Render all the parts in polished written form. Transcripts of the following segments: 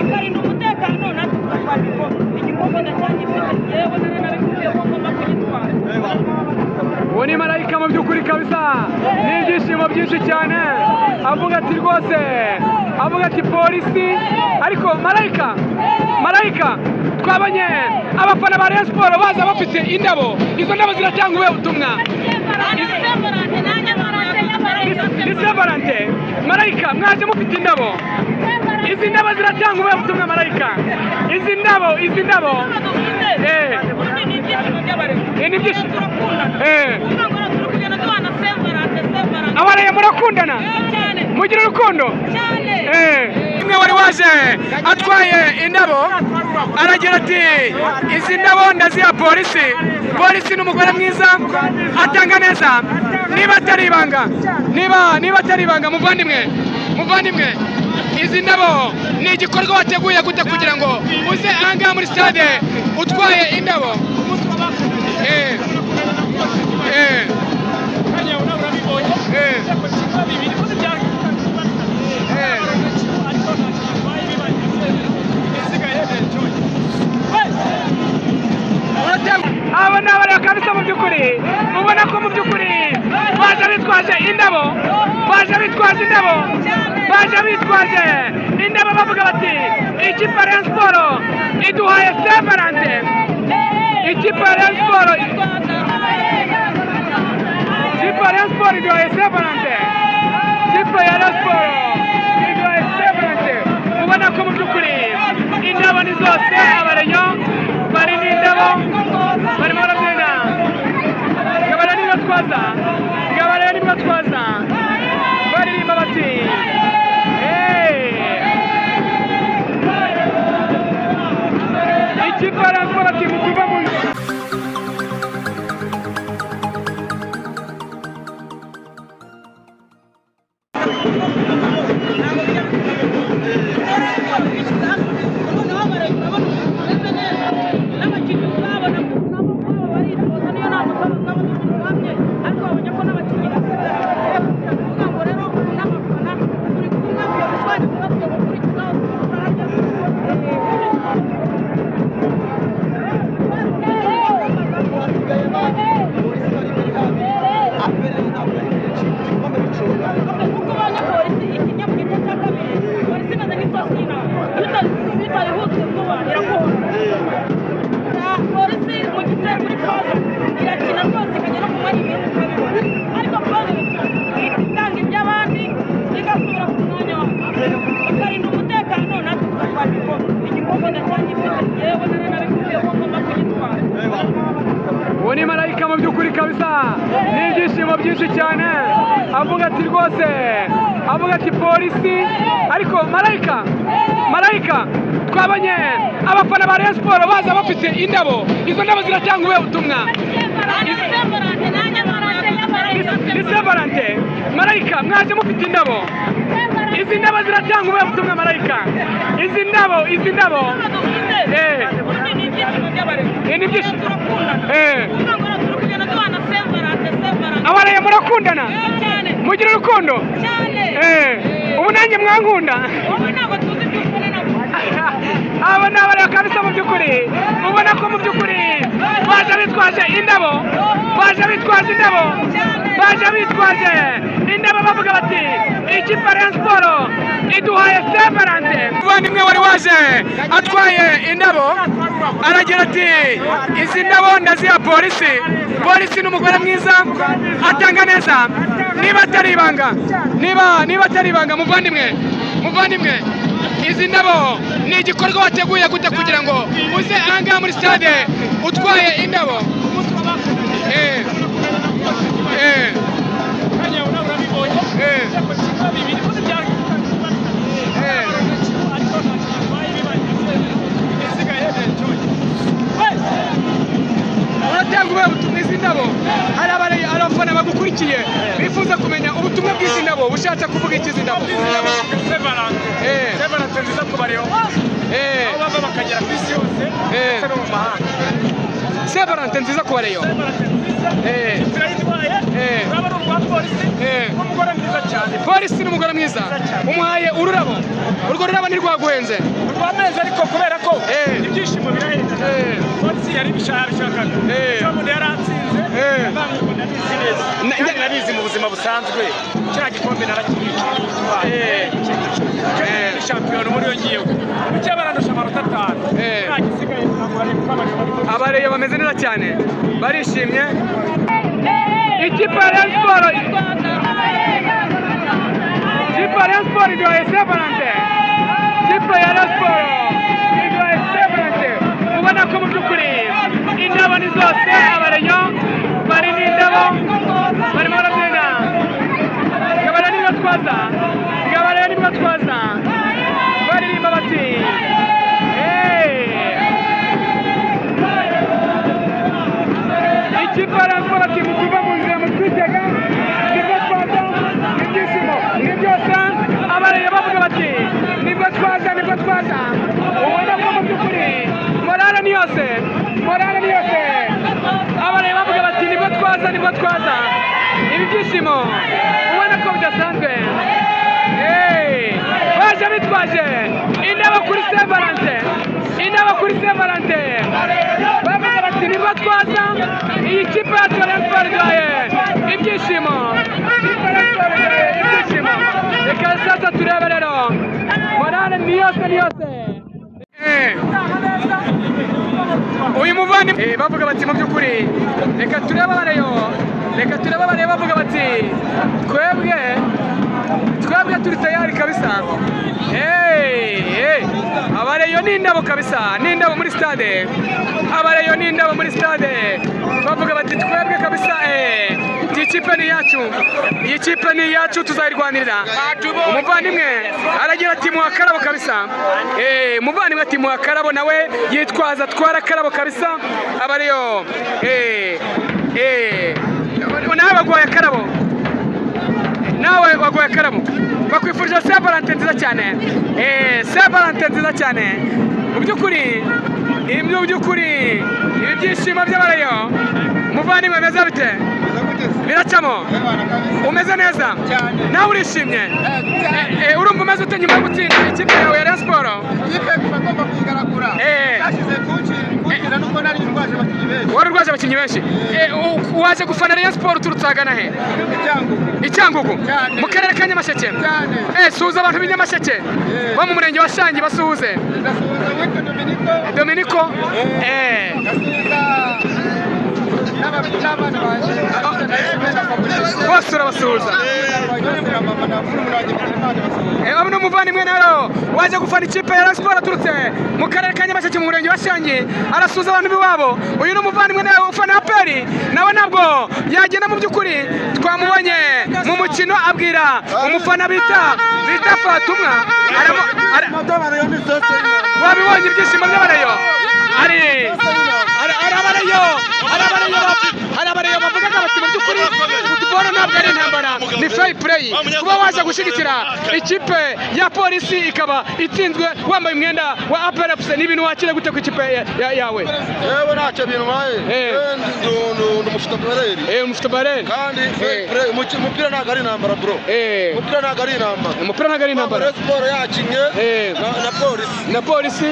bakarinda umutekano natwe tugatwara igikombe ndacyagifite yewe narabikuye ko ngomba kugitwara. Uwo ni Malayika mu by'ukuri kabisa, n'ibyishimo byinshi cyane, avuga ati rwose, avuga ati polisi, ariko Malayika twabonye abafana ba Rayon Sports baza bafite indabo, izo ndabo ziratanga ubuhe butumwa? Ni Saint-Valentin. Malayika mwaje mufite indabo, izi ndabo ziratanga ubuhe butumwa Malayika? Izi ndabo ni byinshi. Abareye murakundana, mugira urukundo. Imwe wari waje atwaye indabo aragira ati izi ndabo ndaziha polisi n'umugore mwiza atanga neza, niba atari ibanga muvandimwe izi ndabo ni igikorwa wateguye gute kugira ngo uze ahangaha muri stade utwaye indabo? Aba ni abareba kabisa mu by'ukuri, ubona ko mu by'ukuri baje bitwaje indabo, bavuga bati ikipe ya Rayon Sports iduhaye Saint-Valentin, ikipe ya Rayon Sports iduhaye Saint-Valentin, ubona ko mu by'ukuri indabo ni zose, abareyo bari n'indabo barimo barabyina, Gabara niba twaza baririmba bati ikipe ya Rayon Sports ati mutuve mu Uwo ni Malayika mu by'ukuri kabisa, n'ibyishimo byinshi cyane, avuga ati rwose, avuga ati polisi, ariko Malayika twabonye abafana ba Rayon Sports baza bafite indabo, izo ndabo ziratanga ubuhe butumwa? Ni Saint-Valentin. Malayika mwaje mufite indabo, izi ndabo ziratanga ubuhe butumwa Malayika? Izi ndabo ni byinshi. Abareye murakundana, mugira urukundo. Ubu nanjye mwankunda. Aba ni abareba kabisa mu by'ukuri, ubona ko mu by'ukuri baje bitwaje indabo, bavuga bati ikipe ya Rayon Sports iduhaye Saint-Valentin. Umuvandimwe wari waje atwaye indabo aragira ati izi ndabo ndaziha polisi n'umugore mwiza atanga neza, niba atari ibanga muvandimwe izi ndabo ni igikorwa wateguye gute kugira ngo uze ahangaha muri stade utwaye indabo? Uratanga ubuhe butumwa izi ndabo? Hari abafana bagukurikiye bifuza kumenya ubutumwa bw'izi ndabo, bushatse kuvuga iki izi ndabo? Saint-Valentin nziza ku Barayon, aho bava bakagera ku isi yose ndetse no mu mahanga. Saint-Valentin nziza ku Barayon. Turayitwaye, uraba ari polisi n'umugore mwiza cyane. Polisi n'umugore mwiza umuhaye ururabo, urwo rurabo ni rwaguhenze rwameze ariko kubera ko ibyishimo biraherekana. Polisi yari bishakaga umuntu yaratsinze kandi nabizi mu buzima busanzwe kiriya gikombe narakibitwaye shampiyona muri yo ngiyeho icyo barandusha amanota 5 nta gisigaye abareyo bameze neza cyane barishimye. Ikipe ya Rayon Sport iduhaye Saint-Valentin, ikipe ya Rayon Sport iduhaye Saint-Valentin. Ubona ko mu by'ukuri indabo ni zose, abareyo bari n'indabo barimo barabyina. Ngabara nibwo twaza baririmba bati ikipe ya Rayon Sport ati mutuva mu nzira mutwitega nibwo twaza ibyishimo ni byose. Abareyo bavuga bati nibwo twaza ubona ko mu by'ukuri morale ni yose. Abareyo bavuga bati nibwo twaza ibi byishimo ubona ko bidasanzwe. Baje bitwaje indabo kuri Saint-Valentin, bavuga bati nibwo twaza. Iyi kipe yacu ya Rayon Sport iduhaye ibyishimo. Reka sasa turebe rero morale ni yose. Uyu muvandimwe bavuga bati mu by'ukuri reka turebe abareyo bavuga bati twebwe turi tayari kabisa. Abareyo ni indabo kabisa, ni indabo muri stade. Bavuga bati twebwe kabisa iyi kipe ni iyacu tuzayirwanirira. Umuvandimwe aragira ati muha akarabo kabisa. Umuvandimwe ati muha akarabo, nawe yitwaza twara akarabo kabisa. Abareyo nawe baguhaye akarabo, bakwifurije Saint-Valentin nziza cyane. Mu by'ukuri ibi byishimo by'abareyo umuvandimwe bimeze bite? Biracamo? Umeze neza? Nawe urishimye? Urumva umeze ute nyuma yo gutsinda ikipe yawe ya Rayon Sport? Wari urwaje abakinnyi benshi. Waje gufana Rayon Sport uturutse ahagana he? Icyangugu mu karere ka Nyamasheke. Suhuza abantu b'i Nyamasheke bo mu murenge wa Shangi, basuhuze Dominico. Bose urabasuhuza. Abo ni umuvandimwe rero waje gufana ikipe ya Rayon Sport aturutse mu karere ka Nyamasheke mu murenge wa Shangi, arasuhuza abantu b'iwabo. Uyu ni umuvandimwe nawe ufana APR, nawe ntabwo yagenda mu by'ukuri. Twamubonye mu mukino abwira umufana bita Fatumwa, wabibonye ibyishimo by'abareyo. Hari abareyo bavuga bati mu by'ukuri football ntabwo ari intambara, ni fair play. Kuba waje gushyigikira ikipe ya polisi ikaba itsinzwe wambaye umwenda wa APR FC, ni ibintu wakira gute ku ikipe yawe? Yewe ntacyo bintwaye, umufite bareri kandi umupira ntabwo ari intambara bro. Umupira ntabwo ari intambara. Rayon Sport yakinye na polisi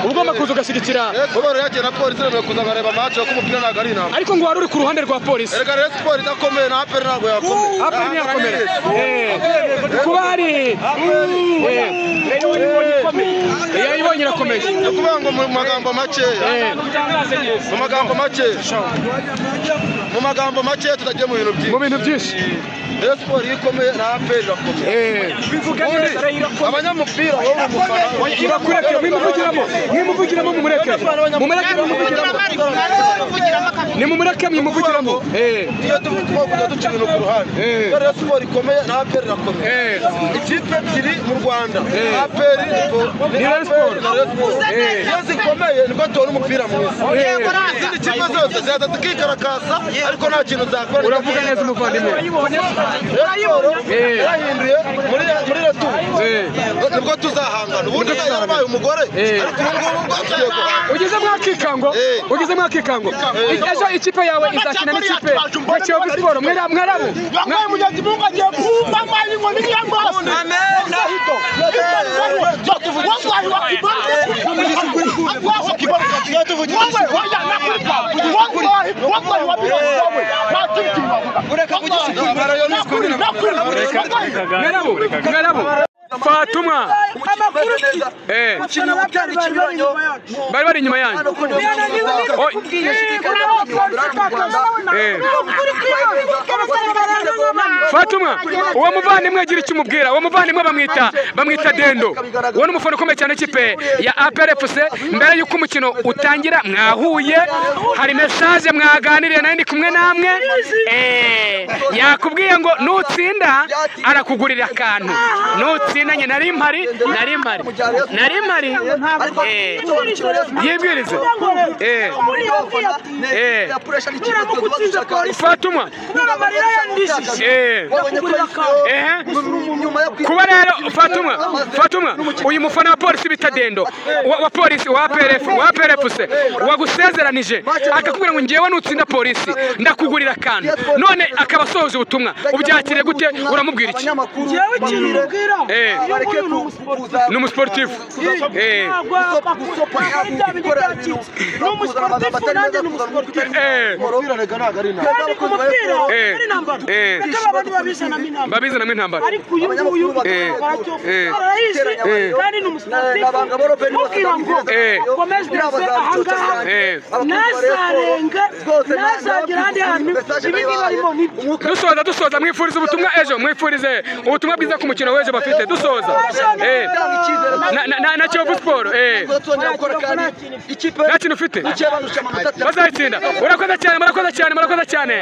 uba ugomba kuza ugashyigikira. Sport yakinye na polisi rero kuza nkareba match yo kumupira ntabwo ari intambara. Ariko ngo wari uri ku ruhande rwa polisi. Erega Rayon Sport idakomeye na APR ntabwo yakomeye. APR ntiyakomeye. Kuba hari yayibonye irakomeye. Ni ukuvuga ngo mu magambo make tutagiye mu bintu byinshi. Rayon Sport ikomeye na APR irakomeye. Abanyamupira wowe umufana irakureke mwimuvugiramo mwimuvugiramo. Iyo tuvuga duca ibintu ku ruhande. Rayon Sport ikomeye na APR irakomeye. Ikipe ebyiri mu Rwanda, APR ni Rayon Sport. Iyo zikomeye nibwo tubona umupira mwiza. Izindi kipe zose zaza zikikarakasa ariko nta kintu zakora. Uravuga neza umuvandimwe. Yahinduye muri retu nibwo tuzahangana. Ubundi yabaye umugore ariko ubu ngubu tugiye guhangana. Ugeze mwakikango ejo ejo ikipe yawe izakina n'ikipe ya Kiyovu Sport mwarabu Yambaye Mugenzi Mungu agiye kumva amazi ngo ni yambose. Fatuma bari bari inyuma yanyu Fatuma uwo muvandimwe agira icyo umubwira uwo muvandimwe bamwita Dendo uwo n'umufana ukomeye cyane ikipe ya APR FC mbere y'uko umukino utangira mwahuye hari message mwaganiriye nayo ndi kumwe namwe yakubwiye ngo nutsinda arakugurira akantu nutsinda nye nari mpari yibwirize Fatuma kuba rero Fatuma uyu mufana wa polisi bita Dendo wa polisi wa APR FC wagusezeranije akakubwira ngo ngewe nutsinda polisi ndakugurira akantu none akaba asohoza ubutumwa ubyakire gute uramubwira iki Jewe kinubwira ni umusportifu babizanamo intambara ariko uyu nguyu arahise kandi ni umusportifu mubwira ngo komeze ahangaha nazagira ahandi hantu ibi ngibi barimo nibyo dusoza mwifuriza ubutumwa ejo mwifurize ubutumwa bwiza ku mukino w'ejo bafite dusoza na Kiyovu Sport nta kintu ufite bazayitsinda urakoze cyane